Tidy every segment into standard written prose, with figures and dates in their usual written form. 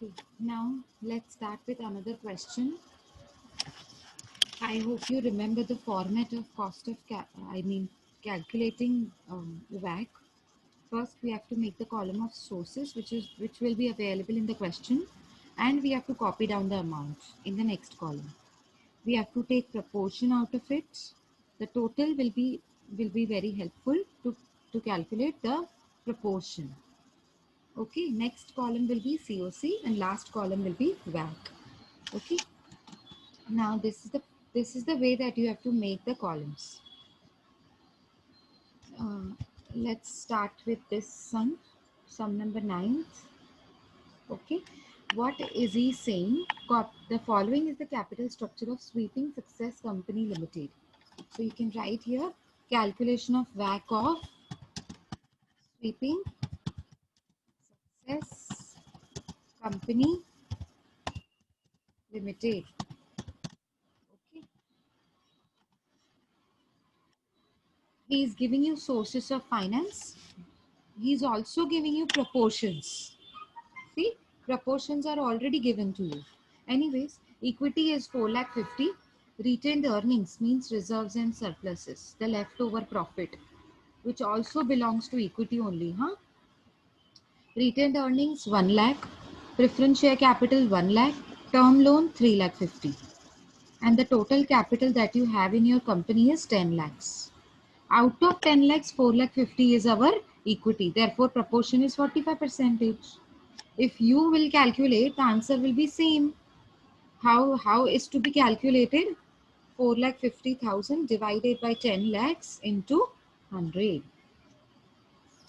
Okay, now let's start with another question. I hope you remember the format of cost of calculating WACC. First, we have to make the column of sources, which will be available in the question, and we have to copy down the amount in the next column. We have to take proportion out of it. The total will be very helpful to calculate the proportion. Okay, next column will be COC and last column will be WACC. Okay, now this is the way that you have to make the columns. uh, let's start with this sum number 9. Okay, what is he saying? The following is the capital structure of Sweeping Success Company Limited. So you can write here calculation of WACC of Sweeping Success Company Limited. Okay, he is giving you sources of finance. He is also giving you proportions. See, proportions are already given to you. Anyways, equity is 4,50,000. Retained earnings means reserves and surpluses, the leftover profit, which also belongs to equity only, huh? Retained earnings 1 lakh, preference share capital 1 lakh, term loan 3,50,000. And the total capital that you have in your company is 10 lakhs. Out of 10 lakhs, 4,50,000 is our equity. Therefore, proportion is 45%. If you will calculate, the answer will be same. How is to be calculated? 4,50,000 divided by 10 lakhs into 100,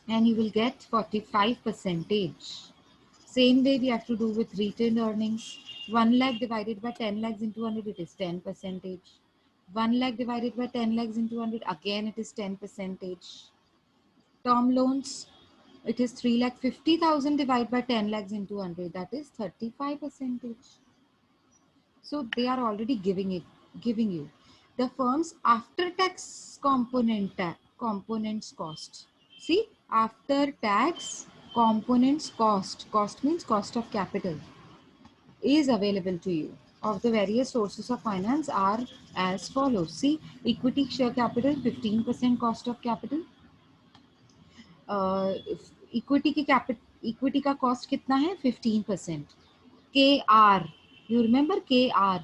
and you will get 45%. Same way we have to do with retained earnings. 1 lakh divided by 10 lakhs into 100, it is 10%. 1 lakh divided by 10 lakhs into 100, again it is 10%. Term loans, it is 3,50,000 divided by 10 lakhs into 100, that is 35%. So they are already giving you the firm's after tax components cost. See, after tax components cost means cost of capital, is available to you. Of the various sources of finance are as follows. See, equity share capital 15% cost of capital. Equity का cost कितना है 15%. KR, you remember KR,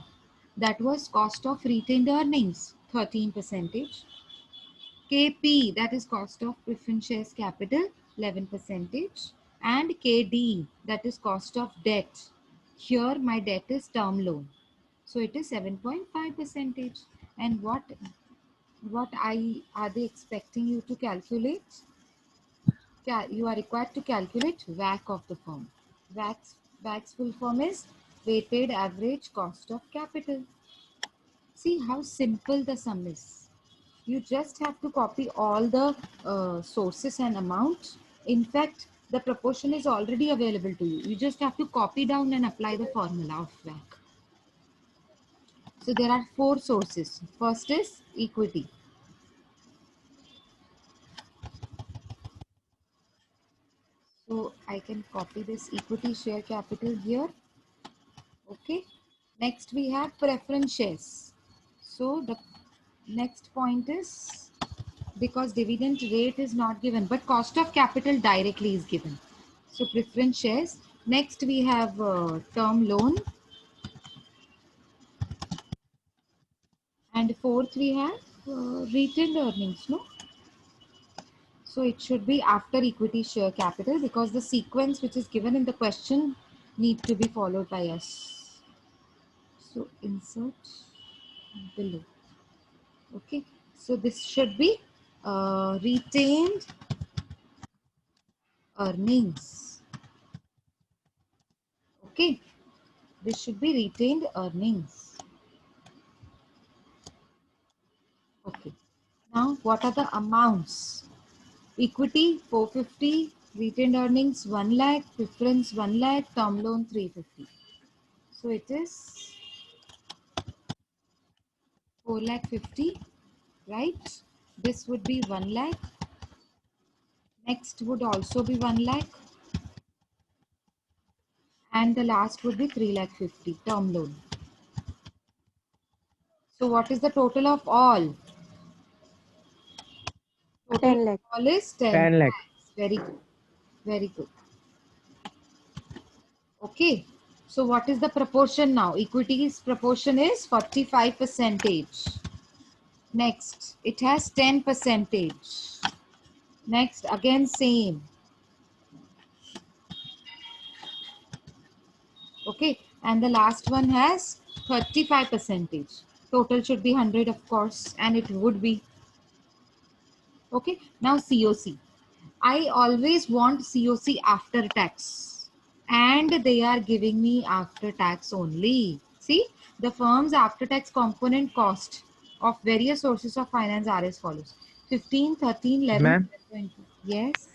that was cost of retained earnings 13%. KP, that is cost of preference shares capital 11%. And KD, that is cost of debt. Here my debt is term loan, so it is 7.5%. And what are they expecting you to calculate? You are required to calculate WACC of the firm. WACC's full form is weighted average cost of capital. See how simple the sum is. You just have to copy all the sources and amounts. In fact, the proportion is already available to you. You just have to copy down and apply the formula of WACC. So there are 4 sources. First is equity. So I can copy this equity share capital here. Okay. Next we have preference shares. So the next point is, because dividend rate is not given, but cost of capital directly is given. So preference shares. Next we have term loan. And fourth we have retained earnings, no? So it should be after equity share capital, because the sequence which is given in the question need to be followed by us. So insert below. Okay, so this should be retained earnings. Okay, this should be retained earnings. Okay, now what are the amounts? Equity 450, retained earnings 1 lakh, preference 1 lakh, term loan 350. So it is 4,50,000, right? This would be 1 lakh. Next would also be 1 lakh. And the last would be 3,50,000 term loan. So what is the total of all? Total 10 of lakh. all is 10 10 lakh. lakhs. Very good. Very good. Okay. So what is the proportion now? Equity's proportion is 45 percentage. Next, it has 10 percentage. Next, again same. Okay. And the last one has 35 percentage. Total should be 100, of course, and it would be. Okay. Now COC. I always want COC after tax, and they are giving me after tax only. See, the firm's after tax component cost of various sources of finance are as follows: 15, 13, 11, ma'am 20. Yes.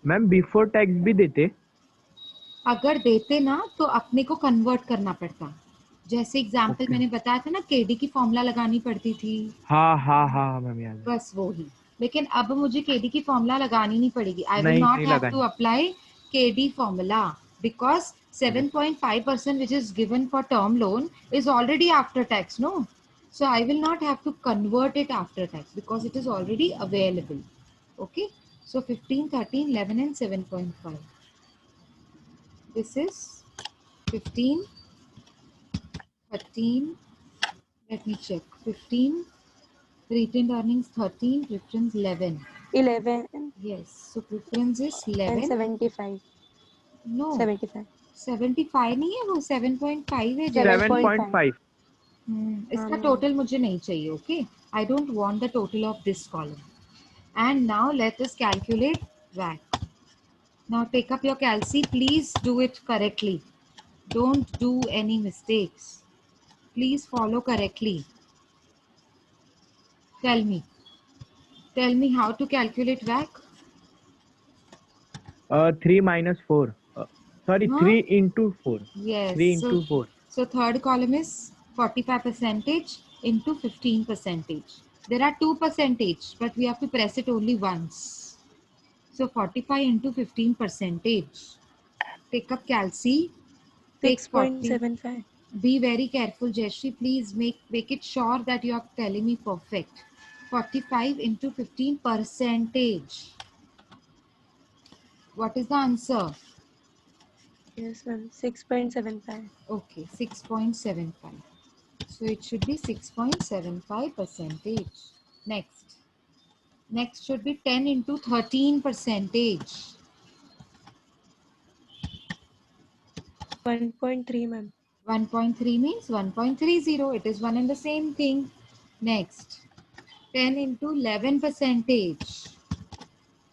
Ma'am before tax भी देते? अगर देते ना तो अपने को convert करना पड़ता. जैसे एग्जाम्पल ओके. मैंने बताया था ना, केडी की फॉर्मूला लगानी पड़ती थी, हाँ हाँ हाँ मैम याद है. बस वो ही. लेकिन अब मुझे केडी की फॉर्मूला लगानी नहीं पड़ेगी. आई विल नहीं नॉट नहीं हैव टू लगानी. Apply KD formula because 7.5% which is given for term loan is already after tax, no? So I will not have to convert it after tax because it is already available. Okay, so 15, 13, 11 and 7.5. This is 15, 13, let me check. 15, retained earnings 13, preference 11. 11 Yes, so preference is and 11. 75. No, 75. 75 नहीं है, वो 7.5 है seven Jayashree. 7.5. Point five हाँ इसका ma'am. Total मुझे नहीं चाहिए. Okay, I don't want the total of this column. And now let us calculate WACC. Now take up your calci. Please do it correctly. Don't do any mistakes. Please follow correctly. Tell me. Tell me how to calculate WACC. 3 minus 4. Sorry, Huh? 3 into 4. 3 Yes. into 4. So third column is 45 percentage into 15 percentage. There are 2 percentage, but we have to press it only once. So 45 into 15 percentage. Take up calci. Take 40. 6.75. Be very careful, Jayashree. Please make it sure that you are telling me perfect. 45 into 15 percentage. What is the answer? Yes ma'am. 6.75. Okay, 6.75. So it should be 6.75 percentage. Next. Next should be 10 into 13 percentage. 1.3 ma'am. 1.3 means 1.30. It is one and the same thing. Next. 10 into 11 percentage.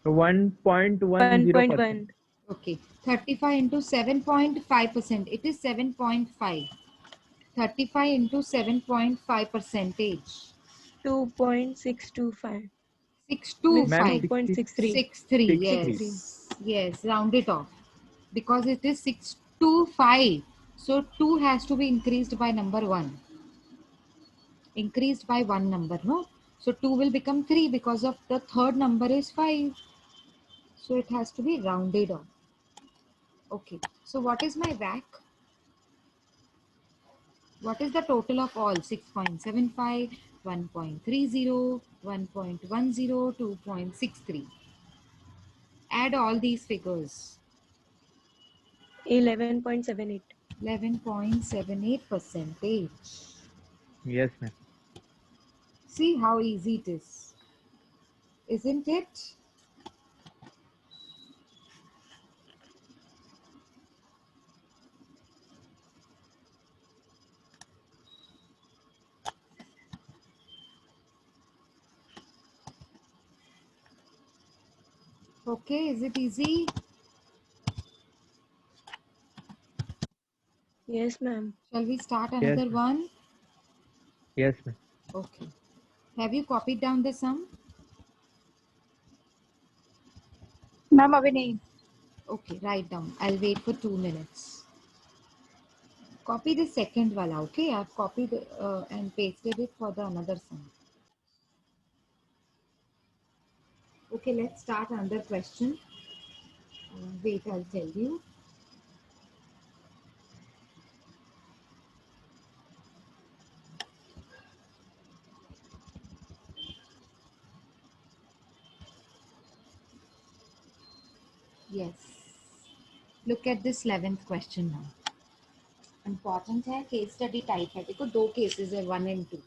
So 1.10%. 1.1. Okay. 35 into 7.5%. It is 7.5. 35 into 7.5 percentage. 2.625. Means ma'am 625. 60 2.63. 63. 63. Three. Yes. Yes. Round it off. Because it is 625. So 2 has to be increased by number 1. Increased by 1 number, no? So 2 will become 3 because of the third number is 5. So it has to be rounded off. Okay. So what is my WACC? What is the total of all? 6.75, 1.30, 1.10, 2.63. Add all these figures. 11.78. 11.78 percentage. Yes ma'am. See how easy it is. Isn't it? Okay, is it easy? Yes ma'am. Shall we start Yes another ma'am. one? Yes ma'am. Okay. Have you copied down the sum? Ma'am अभी नहीं. Okay, write down. I'll wait for 2 minutes. Copy the second wala, okay? I've copied and pasted it for the another sum. Okay, let's start another question. Wait, I'll tell you. Yes. Look at this 11th question now. Important है, case study type है. देखो दो cases है, 1 and 2.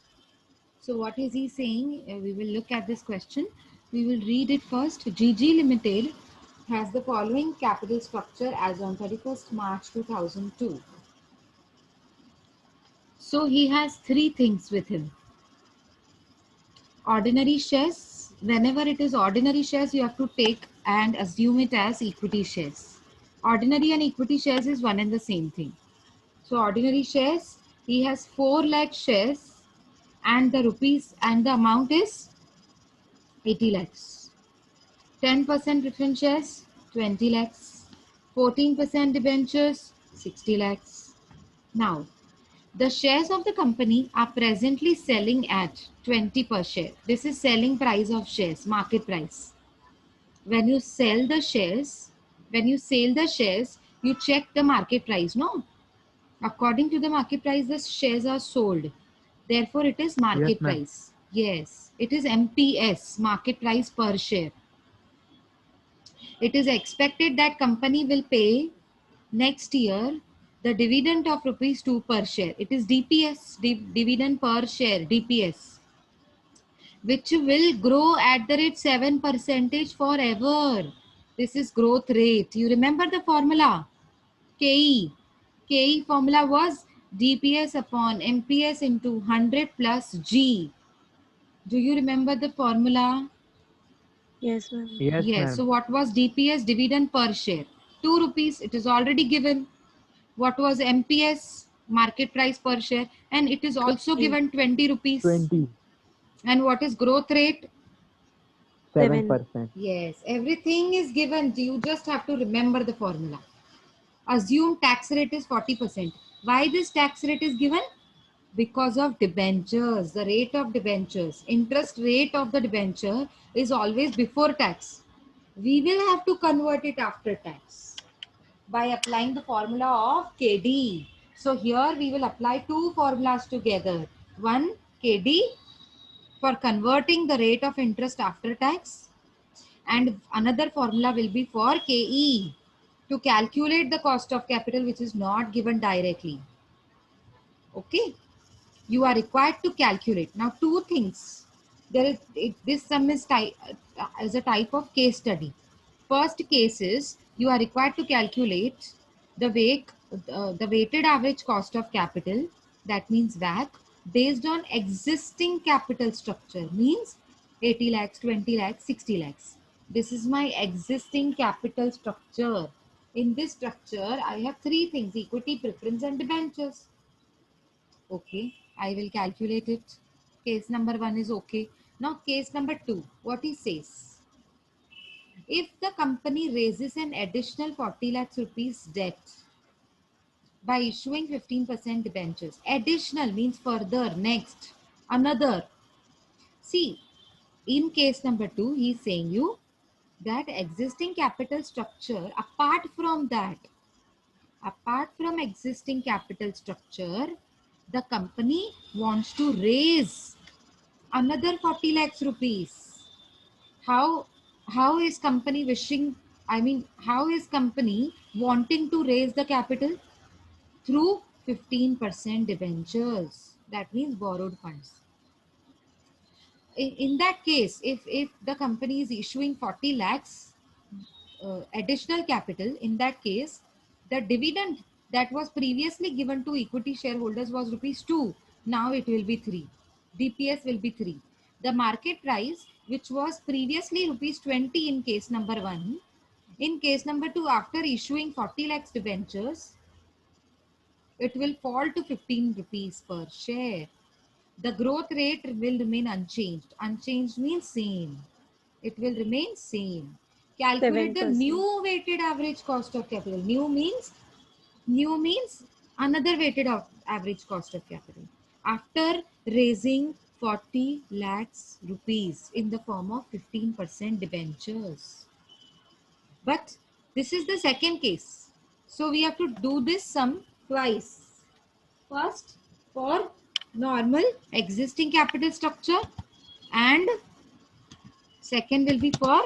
So what is he saying? We will look at this question. We will read it first. GG Limited has the following capital structure as on 31st March 2002. So he has three things with him. Ordinary shares. Whenever it is ordinary shares, you have to take and assume it as equity shares. Ordinary and equity shares is one and the same thing. So ordinary shares, he has 4 lakh shares and the rupees and the amount is 80 lakhs. 10% preference shares, 20 lakhs. 14% debentures, 60 lakhs. Now, the shares of the company are presently selling at 20 per share. This is selling price of shares, market price. When you sell the shares, you check the market price, no? According to the market price, the shares are sold. Therefore, it is market Yes, ma'am. price. Yes, it is MPS, market price per share. It is expected that company will pay next year the dividend of rupees 2 per share. It is DPS, dividend per share, DPS, which will grow at the rate 7% forever. This is growth rate. You remember the formula? KE. KE formula was DPS upon MPS into 100 plus G. Do you remember the formula? Yes, ma'am. Yes, Yes. So ma'am. what was DPS? Dividend per share. 2 rupees. It is already given. What was MPS? Market price per share. And it is also 20. given 20 rupees. 20. And what is growth rate? 7. 7%. Yes. Everything is given. You just have to remember the formula. Assume tax rate is 40%. Why this tax rate is given? Because of debentures, the rate of debentures. Interest rate of the debenture is always before tax. We will have to convert it after tax by applying the formula of KD. So here we will apply two formulas together. One KD for converting the rate of interest after tax, and another formula will be for KE to calculate the cost of capital, which is not given directly. Okay, you are required to calculate. Now two things. This sum is as a type of case study. First case is you are required to calculate the weighted average cost of capital, that means WACC, based on existing capital structure, means 80 lakhs, 20 lakhs, 60 lakhs. This is my existing capital structure. In this structure, I have three things: equity, preference, and debentures. Okay, I will calculate it. Case number 1 is okay. Now case number 2, what he says. If the company raises an additional 40 lakhs rupees debt by issuing 15% debentures, additional means further, next, another. See, in case number 2, he is saying you that existing capital structure, apart from existing capital structure, the company wants to raise another 40 lakhs rupees. How is company wishing, how is company wanting to raise the capital? Through 15% debentures. That means borrowed funds. In that case, if the company is issuing 40 lakhs additional capital, in that case, the dividend that was previously given to equity shareholders was rupees 2. Now it will be 3. DPS will be 3. The market price, which was previously rupees 20 in case number 1, in case number 2, after issuing 40 lakhs debentures, it will fall to 15 rupees per share. The growth rate will remain unchanged. Unchanged means same. It will remain same. Calculate the 7%. new weighted average cost of capital. New means another weighted average cost of capital. After raising 40 lakhs rupees in the form of 15% debentures. But this is the second case. So we have to do this sum twice. First for normal existing capital structure, and second will be for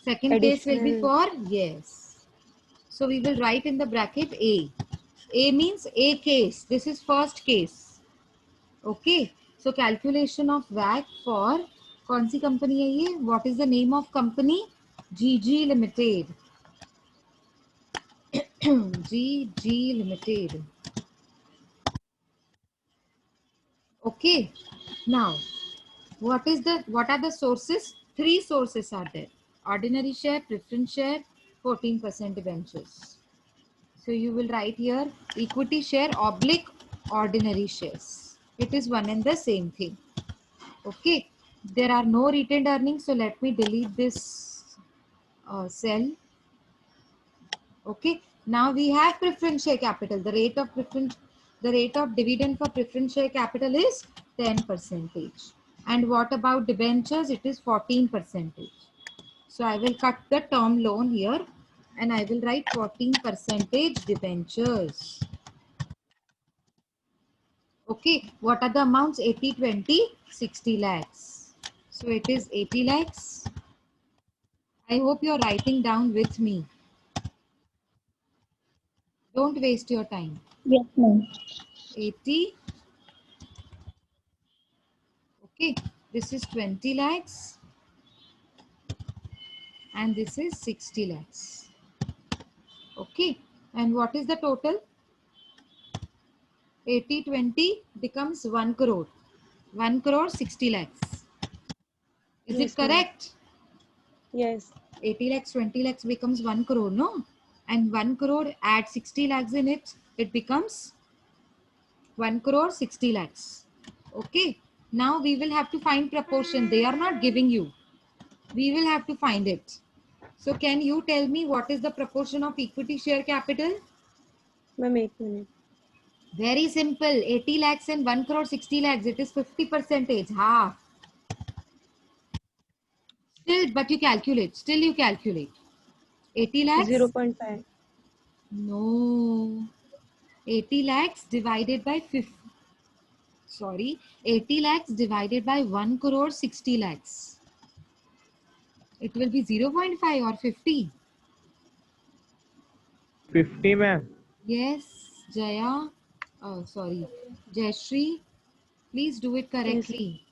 Second case will be Additional. for, yes. So we will write in the bracket A. A means A case. This is first case. Okay. So calculation of WACC for कौन सी company है ये? What is the name of company? GG Limited. GG Limited. Okay. Now, what are the sources? Three sources are there. Ordinary share, preference share, 14% debentures. So you will write here equity share oblique ordinary shares. It is one and the same thing. Okay. There are no retained earnings. So let me delete this cell. Okay. Now we have preference share capital. The rate of dividend for preference share capital is 10%. And what about debentures? It is 14%. So I will cut the term loan here and I will write 14% debentures. Okay, what are the amounts? 80, 20, 60 lakhs. So it is 80 lakhs. I hope you're writing down with me. Don't waste your time. Yes, ma'am. 80. Okay, this is 20 lakhs. And this is 60 lakhs. Okay, and what is the total? 80, 20 becomes 1 crore. 1 crore 60 lakhs. Is Yes, it ma'am. correct? Yes. 80 lakhs, 20 lakhs becomes 1 crore, no? And 1 crore, add 60 lakhs in it, it becomes 1 crore 60 lakhs. Okay. Now we will have to find proportion. They are not giving you. We will have to find it. So can you tell me what is the proportion of equity share capital? Ma'am, 8 minutes. Very simple. 80 lakhs and 1 crore 60 lakhs. It is 50%. Half. Still, but you calculate. Still you calculate. 80 lakhs? 0.5. No. 80 lakhs divided by 50. Sorry. 80 lakhs divided by 1 crore 60 lakhs. It will be 0.5 or 50. 50, ma'am. Yes, Jaya. Oh, sorry. Jayashree. Please do it Yes. correctly.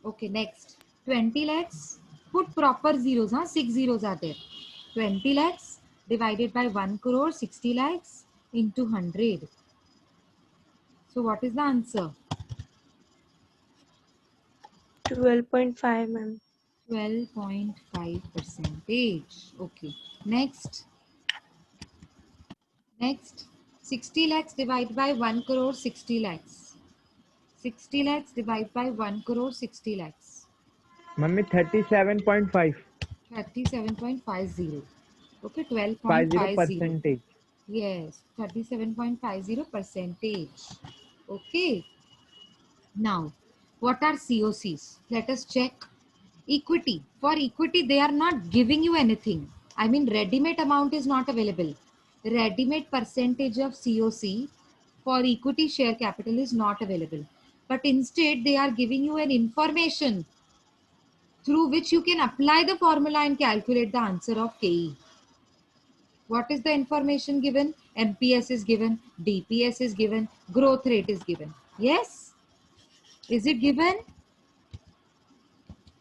Okay, next. 20 lakhs. Put proper zeros. 6 zeros are there. 20 lakhs divided by 1 crore 60 lakhs into 100. So what is the answer? 12.5, ma'am. 12.5%. Okay. Next. Next. 60 lakhs divided by 1 crore 60 lakhs. 60 lakhs divided by 1 crore 60 lakhs. Mummy, 37.5. 37.50. Okay, 50 12.50. percentage. Yes, 37.50%. Okay. Now, what are COCs? Let us check. Equity. For equity, they are not giving you anything. I mean, ready-made amount is not available. Ready-made percentage of COC for equity share capital is not available. But instead, they are giving you an information through which you can apply the formula and calculate the answer of KE. What is the information given? MPS is given, DPS is given, growth rate is given. Yes? Is it given?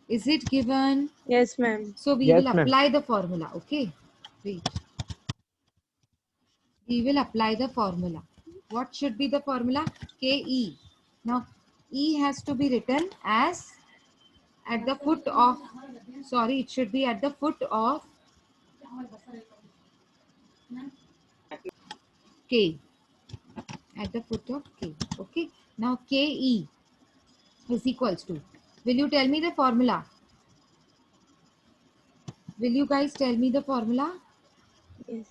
Is it given? Yes, ma'am. So we Yes, will ma'am. apply the formula. Okay. Wait. We will apply the formula. What should be the formula? KE. Now, E has to be written as at the foot of, sorry, it should be at the foot of K. At the foot of K. Okay. Now, KE is equals to, will you tell me the formula? Will you guys tell me the formula? Yes.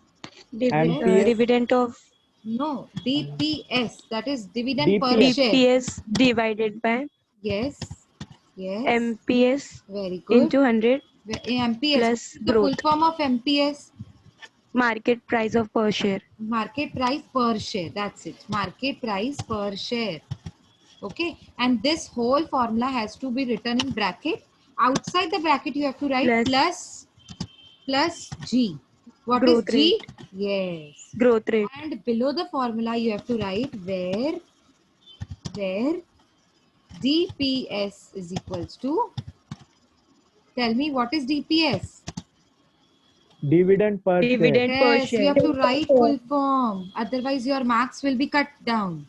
MPS. Dividend of No, DPS, that is dividend per DPS. share. DPS divided by Yes, yes, MPS very good. into 100 MPS, plus the full growth. form of MPS? Market price of per share. Market price per share, that's it. Market price per share. Okay, and this whole formula has to be written in bracket. Outside the bracket, you have to write Plus. plus plus G. What Growth is G? rate. Yes. Growth rate. And below the formula you have to write where DPS is equals to, tell me what is DPS? Dividend per share. Dividend per Yes, you share. have to write full form. Otherwise your marks will be cut down.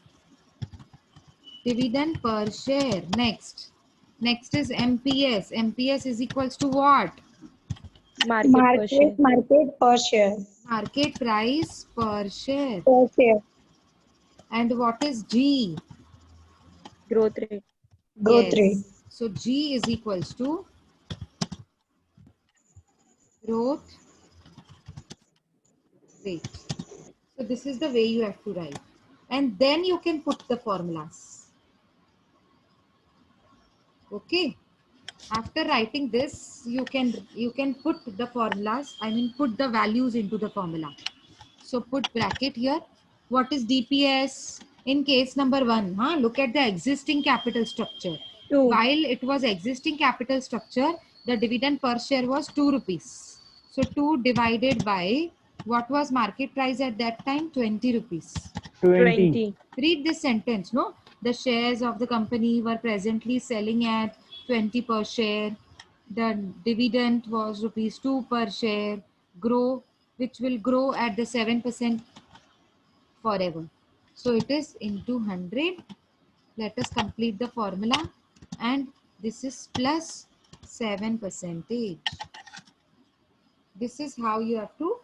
Dividend per share. Next. Next is MPS. MPS is equals to what? Market per share. Market per share. Market price per share. Per share. And what is G? Growth rate. Growth rate. Yes. So G is equals to growth rate. So this is the way you have to write. And then you can put the formulas. Okay. After writing this, you can put the formulas, I mean put the values into the formula. So put bracket here. What is DPS? In case number 1, look at the existing capital structure. 2. While it was existing capital structure, the dividend per share was 2 rupees. So 2 divided by, what was market price at that time? 20 rupees. 20. 20. Read this sentence, no? The shares of the company were presently selling at 20 per share. The dividend was rupees 2 per share. Grow, which will grow at the 7% forever. So it is into 100. Let us complete the formula. And this is plus 7%. This is how you have to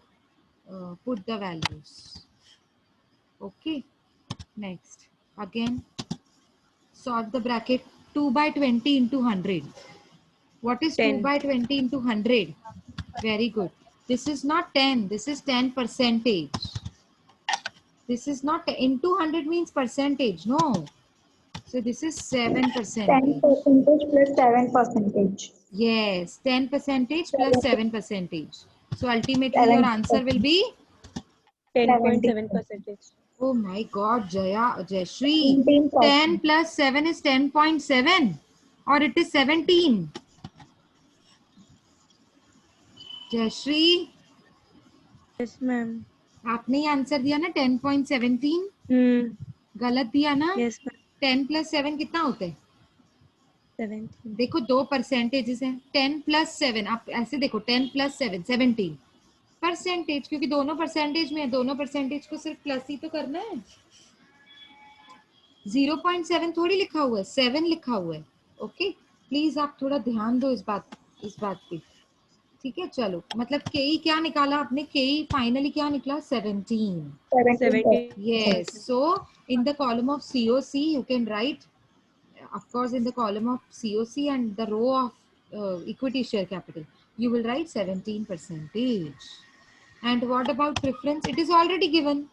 put the values. Okay. Next. Again. Sort the bracket. 2 by 20 into 100. What is 2 10. by 20 into 100? Very good. This is not 10. This is 10%. This is not into 100 means percentage. No. So this is 7%. 10% plus 7%. Yes. 10% plus 7%. So ultimately your answer will be, 10.7%. oh my God, Jayashree. 17%. 10 plus 7 is 10.7 or it is 17. Jayashree, Yes, ma'am. आपने ही answer दिया ना 10.17. गलत दिया ना. Yes, ma'am. 10 plus 7 कितना होता है? 17. देखो 2 परसेंटेजेस हैं. 10 plus 7, आप ऐसे देखो 10 plus 7 17 परसेंटेज, क्योंकि दोनों परसेंटेज में है. दोनों परसेंटेज को सिर्फ प्लस ही तो करना है. 0.7 थोड़ी लिखा हुआ है, 7 लिखा हुआ है. ओके, प्लीज आप थोड़ा ध्यान दो इस बात पे. ठीक है, चलो. मतलब केई क्या निकाला आपने? केई फाइनली क्या निकला? 17. 17. Yes. So in the column of COC, you can write, of course, in the column of COC and the row of equity share capital, you will write 17%. And what about preference? It is already given.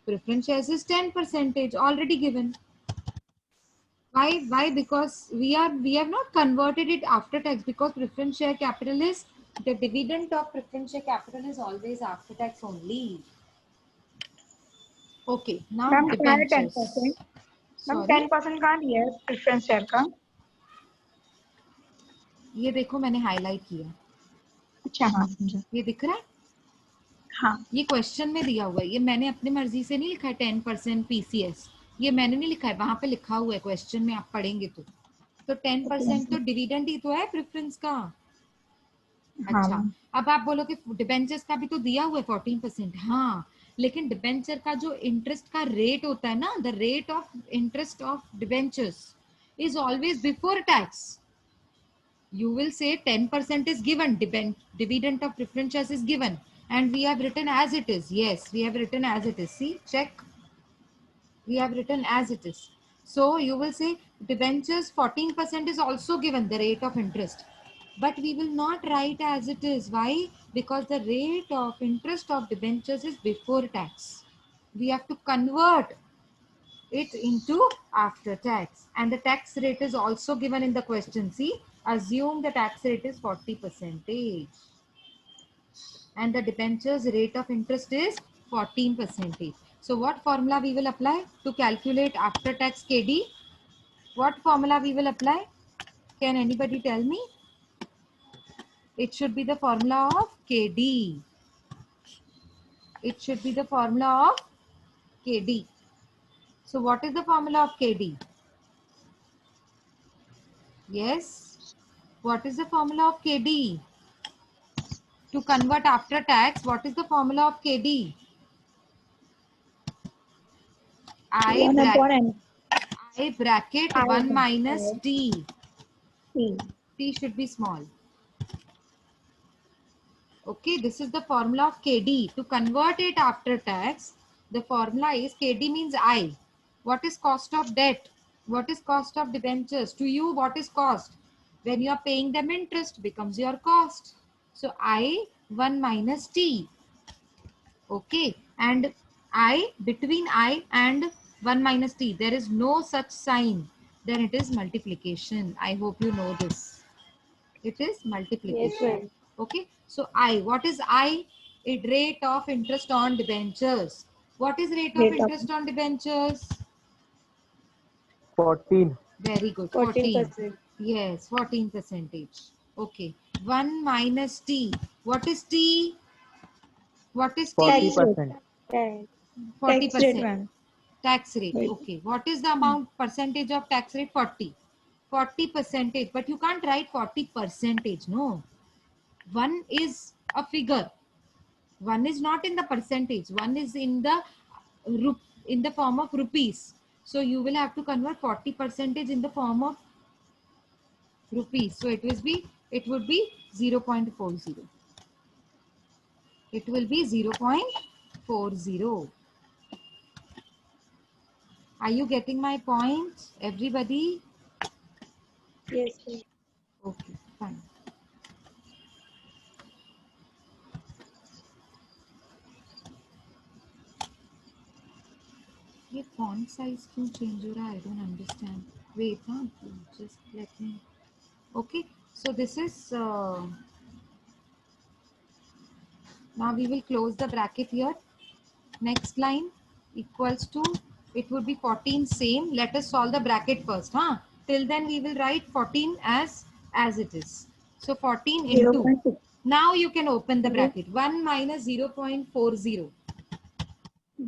Preference shares is 10%, already given. Why? Because we have not converted it after tax, because preference share capital is, the dividend of preference share capital is always after tax only. Okay, now ma'am क्या है debentures. 10%? Ma'am Sorry, 10% कहाँ दिया है preference share का? ये देखो मैंने highlight किया. अच्छा हाँ समझा. ये दिख रहा है? हाँ ये क्वेश्चन में दिया हुआ है. ये मैंने अपनी मर्जी से नहीं लिखा है 10% PCS. ये मैंने नहीं लिखा है, वहां पे लिखा हुआ है क्वेश्चन में, आप पढ़ेंगे तो 10% तो डिविडेंड ही तो है प्रेफरेंस का. हाँ अच्छा, अब आप बोलो कि डिबेंचर्स का भी तो दिया हुआ है 14%. हाँ, लेकिन डिबेंचर का जो इंटरेस्ट का रेट होता है ना, the rate of interest of debentures is always before tax. You will say 10% is given, dividend of preference shares is given, and we have written as it is. Yes, we have written as it is. See, check. We have written as it is. So you will say debentures 14% is also given, the rate of interest. But we will not write as it is. Why? Because the rate of interest of debentures is before tax. We have to convert it into after tax, and the tax rate is also given in the question. See, assume the tax rate is 40% and the debentures rate of interest is 14%. So what formula we will apply to calculate after tax KD? What formula we will apply? Can anybody tell me? It should be the formula of KD. It should be the formula of KD. So what is the formula of KD? Yes. What is the formula of KD? To convert after tax, what is the formula of KD? I 1 upon n. bracket I 1 upon minus T. T. T should be small. Okay, this is the formula of KD. To convert it after tax, the formula is KD means I. What is cost of debt? What is cost of debentures? To you, what is cost? When you are paying them interest, becomes your cost. So I 1 minus T. Okay, and I, between I and 1 minus T, there is no such sign. Then it is multiplication. I hope you know this. It is multiplication. Yes, ma'am. Okay, so I, what is I? It rate of interest on debentures. What is rate of Rate of interest on debentures? 14. Very good, 14. 14%. Yes, 14 percentage. Okay, 1 minus T. What is T? What is T? tax rate. 40%. Tax. 40 Tax rate, percent. ma'am. Tax rate. Right. Okay, what is the amount percentage of tax rate? 40. 40 percentage, but you can't write 40 percentage, no. One is a figure. One is not in the percentage. One is in the in the form of rupees. So you will have to convert 40 percentage in the form of rupees. So it would be 0.40. It will be 0.40. Are you getting my point, everybody? Yes, ma'am. Okay, fine. ये font size क्यों change हो रहा है? I don't understand. Wait, huh? Just let me. Okay, so this is now we will close the bracket here. Next line equals to, it would be 14 same. Let us solve the bracket first, huh? Till then we will write 14 as it is. So 14 into. 0.6. Now you can open the Mhm. bracket. 1 minus 0.40.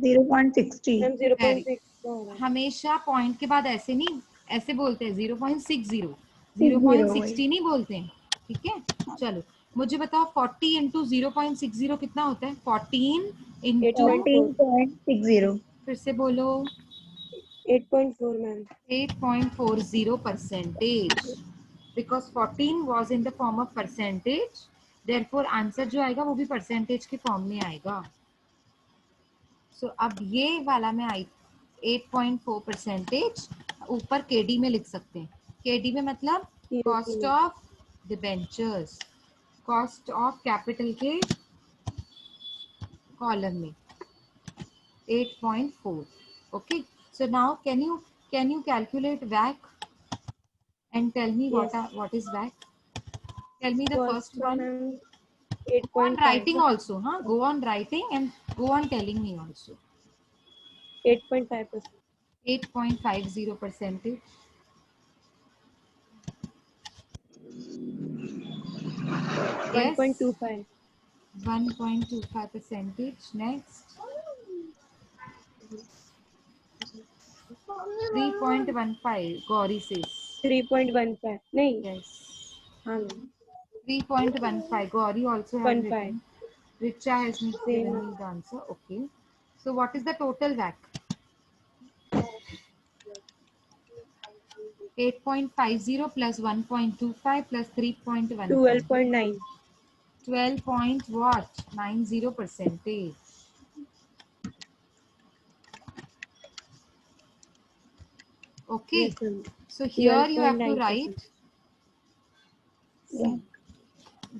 0.60. Ma'am, 0.6 हो रहा है. हमेशा point के बाद ऐसे नहीं, ऐसे बोलते हैं 0.60. 60 0.60 नहीं बोलते हैं. ठीक है, चलो मुझे बताओ 40 इंटू 0.60 कितना होता है? 14 इंटू 14.60. फिर से बोलो 8.4, ma'am. 8.40 percentage. Because 14 was in the form of percentage, therefore answer जो आएगा वो भी परसेंटेज के फॉर्म में आएगा. सो अब ये वाला में आई 8.4 परसेंटेज ऊपर केडी में लिख सकते हैं. केडी में मतलब cost of debentures, cost of capital के कॉलम में 8.4. Okay, so now can you calculate WACC and tell me Yes. what is WACC? Tell me the first one. Ma'am, Go on 8.5. writing also, huh? Go on writing and go on telling me also. 8.5%. 8.50 percentage. Yes. 1.25. 1.25 percentage. Next. 3.15. Gauri says. 3.15. नहीं. Yes. हाँ, ma'am. 3.15. Gauri also has 1.5. written. Richa has given me the answer. Okay. So what is the total WACC? 8.50 plus 1.25 plus 3.15. 12.9. 12 point what? 90 percentage. Okay. Yes, ma'am. So here you have to 12.9%. write. See,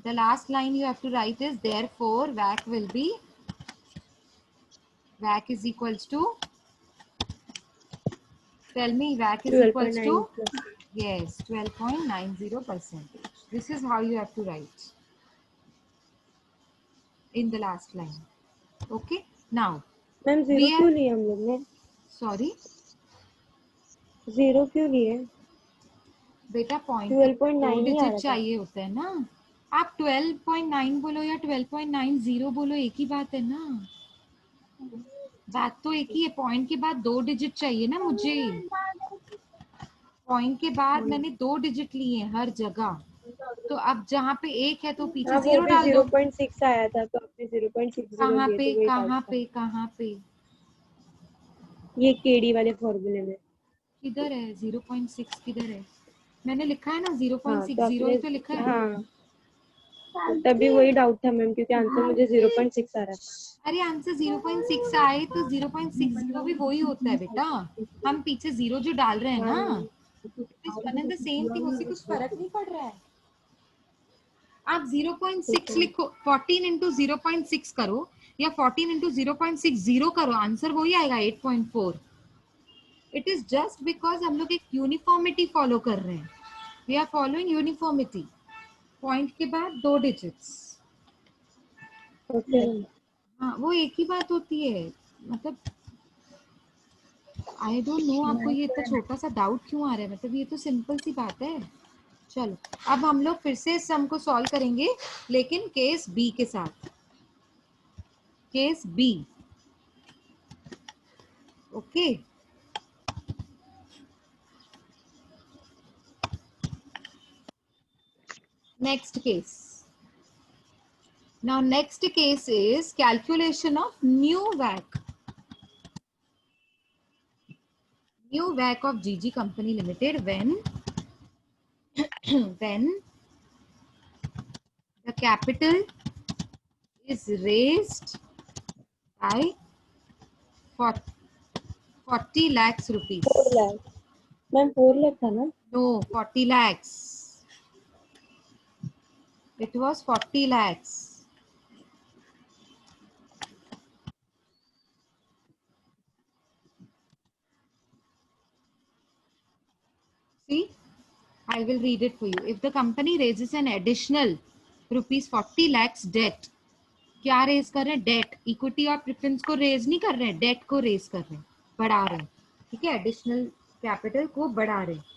the last line you have to write is therefore WACC will be, WACC is equals to, tell me WACC is equals to, 12.9%. yes, 12.90 percentage. This is how you have to write in the last line. Okay. Now, ma'am 0 क्यों लिए हम लोग ने? sorry, 0 क्यों लिए? बेटा point 12.9 दो ही आ रहा डिजिट था. चाहिए होता है ना. आप 12.9 बोलो या 12.90 बोलो, एक ही बात है ना, बात तो एक ही है। पॉइंट के बाद 2 डिजिट चाहिए ना मुझे, पॉइंट के बाद मैंने 2 डिजिट लिए हैं हर जगह, तो अब जहाँ पे एक है तो पीछे हाँ वो जीरो भी डाल दो। 0.6 आया था तो आपने 0.60 कहाँ दिए पे तो वही डाल कहाँ था। पे कहाँ पे ये केडी वाले फॉर्मूले में। किधर है 0.6, किधर है? मैंने लिखा है ना हाँ तो 0.60 आपने, ही तो लिखा है। हाँ तभी वही डाउट था मैम क्योंकि आंसर मुझे 0.6 आ रहा था। अरे आंसर 0.6 आए तो 0.60 भी वही होता है बेटा, हम पीछे जीरो जो डाल रहे हैं हाँ ना, मैम। इस one and the same thing, उससे कुछ फर्क नहीं पड़ रहा है। आप ठीक 0.6 है। लिखो, 14 इंटू 0.6 करो या 14 इंटू 0.60 करो, आंसर वही आएगा 8.4। इट इज जस्ट बिकॉज हम लोग एक यूनिफॉर्मिटी फॉलो कर रहे हैं, we are following uniformity. Point के बाद 2 डिजिट्स, ओके मैम। हाँ वो एक ही बात होती है। मतलब आई डोंट नो आपको ये इतना छोटा सा डाउट क्यों आ रहा है, मतलब ये तो सिंपल सी बात है। चलो अब हम लोग फिर से इस सम को सॉल्व करेंगे, लेकिन केस बी के साथ, case B. Okay next case. Now next case is calculation of new WACC. New WACC of GG Company Limited when when the capital is raised by 40 lakhs rupees. 4 lakh ma'am, 4 lakh था ना? No, 40 lakhs. It was 40 lakhs. See, I will read it for you. If the company raises an additional rupees 40 lakhs debt, क्या raise कर रहे हैं? Date, equity और preference को raise नहीं कर रहे हैं, डेट को रेज कर रहे हैं, बढ़ा रहे हैं, ठीक है, एडिशनल कैपिटल को बढ़ा रहे हैं।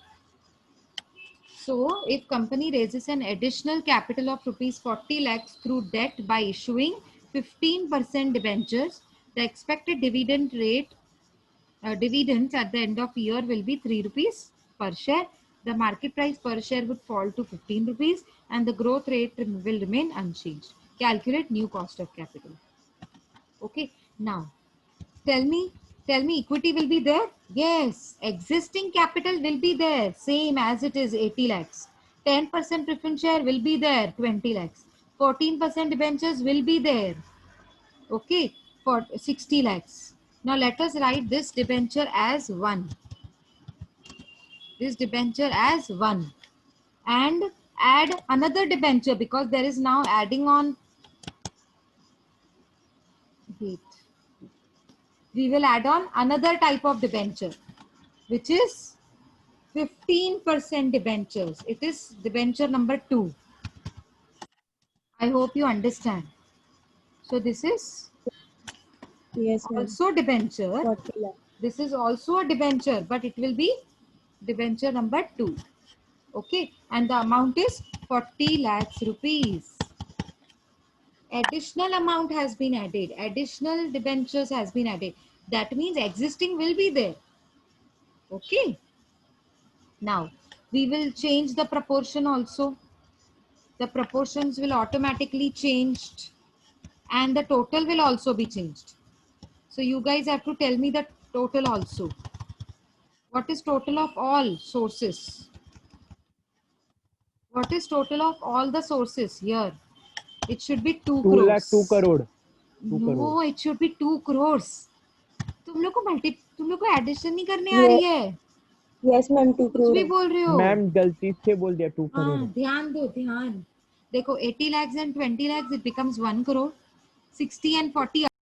So if company raises an additional capital of rupees 40 lakhs through debt by issuing 15% debentures, the expected dividend rate, dividends at the end of year will be 3 rupees per share. The market price per share would fall to 15 rupees and the growth rate will remain unchanged. Calculate new cost of capital. Okay, now tell me equity will be there? Yes, existing capital will be there, same as it is 80 lakhs. 10% preference share will be there, 20 lakhs. 14% debentures will be there, okay, for 60 lakhs. Now let us write this debenture as 1. This debenture as 1. And add another debenture because there is now adding on. Wait. We will add on another type of debenture, which is 15% debentures. It is debenture number 2. I hope you understand. So this is yes ma'am. also debenture. 40 lakh. This is also a debenture, but it will be debenture number 2. Okay, and the amount is 40 lakhs rupees. Additional amount has been added. Additional debentures has been added. That means existing will be there. Okay. Now we will change the proportion also. The proportions will automatically changed and the total will also be changed. So you guys have to tell me the total also. What is total of all sources? What is total of all the sources here? It should be 2 2 lakh 2 crores. crore 2 No, crore it should be 2 crores. तुम लोग को addition नहीं करने आ रही है, yes ma'am, 2 कुछ भी करोड़। बोल रहे हो। मैम गलती से बोल दिया 2 करोड़ हाँ ध्यान दो, ध्यान देखो, 80 lakhs and 20 lakhs it becomes 1 crore, 60 and 40